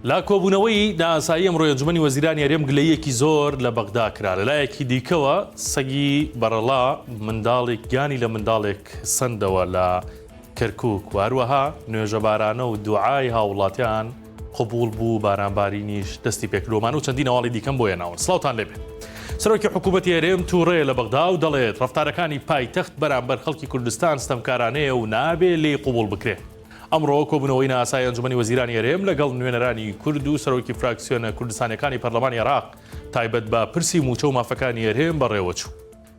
لا کۆبوونەوەی ناسایی ئەمڕۆ ئەنجومەنی وەزیرانی هەرێم گلەیەکی زۆر لە بەغدا کرا لەلایەکی دیکەوە سەگی بەرەڵا منداڵێک گیانی لە منداڵێک سندەوە لە کەرکووک واروەها نوێژەبارانە و دوعای هاوڵاتیان قبول بوو بارانبارینیش دەستی پێکرۆمان و چەندین هەواڵی دیکەم بۆ هێناون سڵاوتان لێبێت سەرۆکی حکومەتی هەرێم توڕەیە لە بەغدا و دەڵێت ڕەفتارەکانی پایتەخت بەرامبەر خەڵکی کوردستان ستەمکارانەیە و نابێ لێ قبول بکرێت ئەمڕۆ کۆبوونەوەی ناسای ئەنجومەنی وەزیرانی هەرێم لەگەڵ نوێنەرانی کورد و سەرۆکی فراکسیۆنە کوردستانیەکانی پەرلەمانی عێراق تایبەت بە پرسی موچە و مافەکانی هەرێم بەڕێوەچوو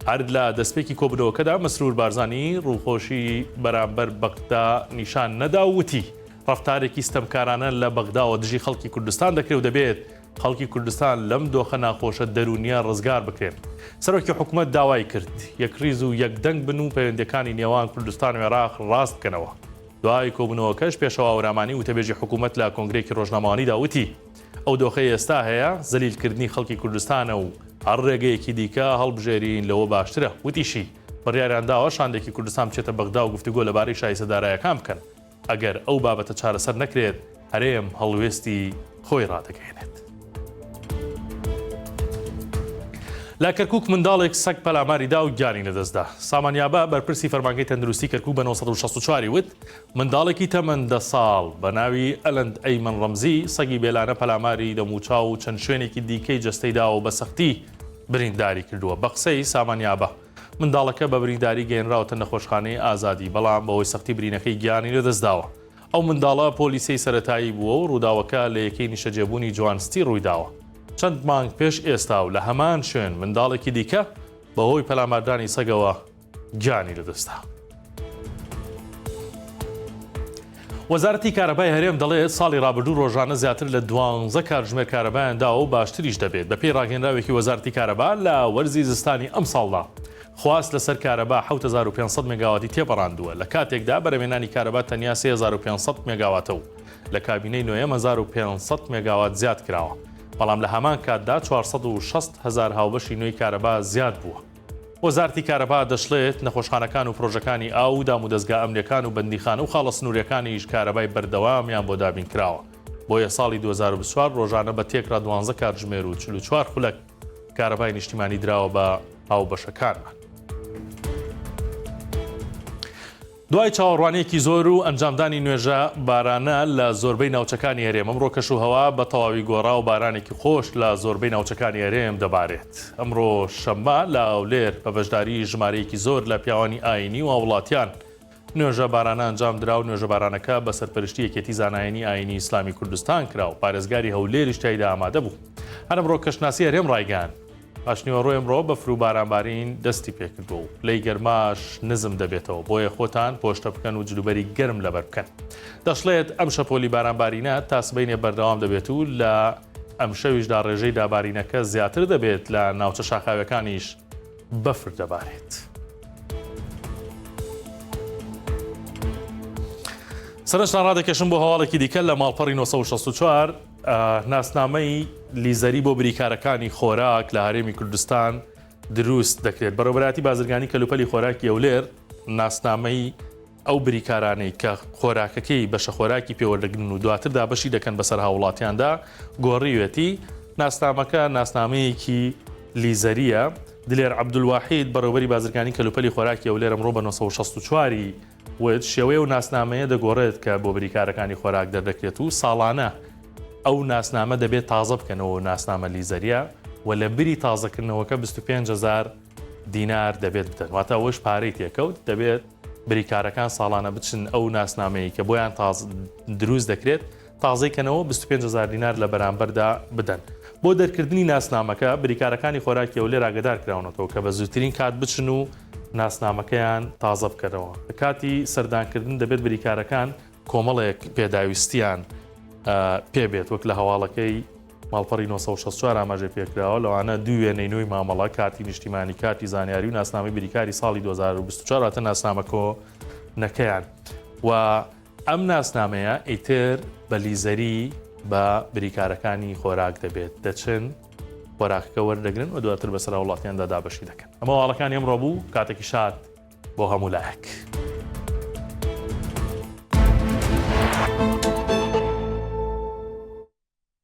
هەر لە دەستپێکی کۆبوونەوەکەدا مەسرور بارزانی ڕووخۆشی بەرامبەر بەغدا نیشان نەدا و وتی ڕەفتارێکی ستەمکارانە لە بەغداوە دژی خەڵکی کوردستان دەکرێت و دەبێت خەڵکی کوردستان لەم دۆخە ناخۆشە دەرونیە ڕزگار بکرێن سەرۆکی حکومەت داوای کرد یەکریز و یەکدەنگ بن و پەیوەندیەکانی نێوان کوردستان و عێراق ڕاست بکەنەوە دوای کۆبوونەوەکەش پێشەوە ئەورامانی وتەبێژی حکومەت لە کۆنگرێکی ڕۆژنامەوانیدا وتی ئەو دۆخەی ئێستا هەیە زەلیلکردنی خەڵکی کوردستانە و هەر ڕێگەیەکی دیکە هەڵبژێرین لەوە باشترە وتیشی بڕیاریان داوە شاندێکی کوردستان بچێتە بەغدا و گفتوگۆ لەبارەی شایستەدارایەکان بکەن ئەگەر ئەو بابەتە چارەسەر نەکرێت هەرێم هەڵوێستی خۆی ڕادەگەێنێت لە کەرکووک منداڵێک سەگ پەلاماریدا و گیانی لەدەستدا سامانیابە بەرپرسی فەرمانگەی تەندروستی کەرکووک بە 1964 وت منداڵێکی تەمەن 10 ساڵ بە ناوی ئەلەند ئەیمن ڕەمزی سەگی بێلانە پەلاماری دەموچاو و چەند شوێنێکی دیکەی جەستەیدا و بە سەختی برینداری کردووە بە قسەی سامانیابە منداڵەکە بە برینداری گەێنراوەتە نەخۆشخانەی ئازادی بەڵام بەهۆی سەختی برینەکەی گیانی لەدەستداوە ئەو منداڵە پۆلیسەی سەرەتایی بووە و ڕووداوەکە لە یەکەی نیشەجێبوونی جوانستی ڕوویداوە چەند مانگ پێش ئێستا و لە هەمان شوێن منداڵێکی دیکە بەهۆی پەلاماردانی سەگەوە گیانی لەدەستا وەزارەتی کارەبای هەرێم دەڵێت ساڵی ڕابردوو ڕۆژانە زیاتر لە 12 کاتژمێر کارەبایاندا و باشتریش دەبێت بە پێی ڕاگەنراوێکی وەزارەتی کارەبا لە وەرزی زستانی ئەم ساڵدا خواست لەسەر کارەبا 7500 مێگاواتی تێپەڕاندووە لە کاتێکدا بەرەمێنانی کارەبا تەنیا 3500 مێگاواتە و لە کابینەی نوێیەم 1500 مێگاوات زیاد کراوە بەڵام لە هەمان کاتدا 460,000 هاوبەشی نوێی کارەبا زیاد بووە وەزارەتی کارەبا دەشڵێت نەخۆشخانەکان و پرۆژەکانی ئاو دام و دەستگا ئەمنیەکان و بەندیخانە و خاڵە سنووریەکانیش کارەبای بەردەوامیان بۆ دابین کراوە بۆیە ساڵی 2024 ڕۆژانە بە تێکرا 12 کاتژمێر و 44 خولەک کارەبای نیشتیمانی دراوە بە هاوبەشەکانمان دوای چاوەڕوانێکی زۆر و ئەنجامدانی نوێژە بارانە لە زۆربەی ناوچەکانی هەرێم ئەمڕۆ کەش و هەوا بە تەواوی گۆڕا و بارانێکی خۆش لە زۆربەی ناوچەکانی هەرێم دەبارێت ئەمڕۆ شەممە لە ئەولێر بە بەشداری ژمارەیەکی زۆر لە پیاوانی ئاینی و وڵاتیان نوێژە بارانە ئەنجام درا و نوێژەبارانەکە بە سەرپەرشتی یەکێتی زانایانی ئاینی ئیسلامی کوردستان کرا و پارێزگاری هەولێریش تایدا ئامادە بوو هەر ئەمڕۆ کەشناسی هەرێم ڕایگەیان پاشنیوەڕۆی ئەمڕۆ بە فروبارانبارین دەستی پێکردو و لەی گەرماش نزم دەبێتەوە بۆیە خۆتان پۆشتە بکەن و جلوبەری گەرم لەبەر بکەن دەشڵێت ئەم شەپۆلی بارانبارینە تاسبینێ بەردەوام دەبێت و لە ئەم شەویشدا ڕێژەی دابارینەکە زیاتر دەبێت لە ناوچە شاخاوەکانیش بەفر دەبارێت سەرنجتان ڕادەکەشم بۆ هەواڵێکی دیکە لە ماڵپەڕی 1964 ناسنامەی لیزەری بۆ بریکارەکانی خۆراک لە هەرێمی کوردستان دروست دەکرێت بەڕێوەبەراتی بازرگانی کەلوپەلی خۆراکی ئەولێر ناسنامەی ئەو بریکارانەی کە خۆراکەکەی بەشە خۆراکی پێوەردەگرن و دواتردا بەشی دەکەن بەسەر هاوڵاتیاندا گۆڕیوێتی ناسنامەکە ناسنامەیەکی لیزەریە دلێر عەبدولواحید بەڕێوەبەری بازرگانی کەلوپەلی خۆراکی ئەولێر ئەمڕۆ بە 1964 وت شێوەیە و ناسنامەیە دەگۆڕێت کە بۆ بریکارەکانی خۆراک دەردەکرێت و ساڵانە ئەو ناسنامە دەبێت تازە بکەنەوە ناسنامە لیزەریە و لە بری تازەکردنەوەکە 25,000 دینار دەبێت بدەن واتە ئەوەش پارەی تێکەوت دەبێت بریکارەکان ساڵانە بچن ئەو ناسنامەیە کە بۆیان دروست دەکرێت تازەیکەنەوە 25,000 دینار لە بەرامبەردا بدەن بۆ دەرکردنی ناسنامەکە بریکارەکانی خۆراکی ئەولێر ئاگادار کراونەتەوە کە بە زووترین کات بچن و ناسنامەکەیان تازە بکەنەوە لە کاتی سەردانکردن دەبێت بریکارەکان کۆمەڵێک پێداویستیان پێبێت وەک لە هەواڵەکەی ماڵپەڕی 1964 ئاماژەی پێکراوە لەوانە دوو وێنەی نوێی مامەڵە کاتی نیشتیمانی کاتی زانیاری و ناسنامەی بریکاری ساڵی 2024 هاتە ناسنامەکۆ نەکەیان و ئەم ناسنامەیە ئیتر بە لیزەری بە بریکارەکانی خۆراک دەبێت دەچن خۆراکەکە وەردەگرن و دواتر بەسەر وڵاتیاندا دابەشی دەکەن ئەمە هەواڵەکانی ئەمڕۆ بوو کاتێکی شاد بۆ هەموو لایەک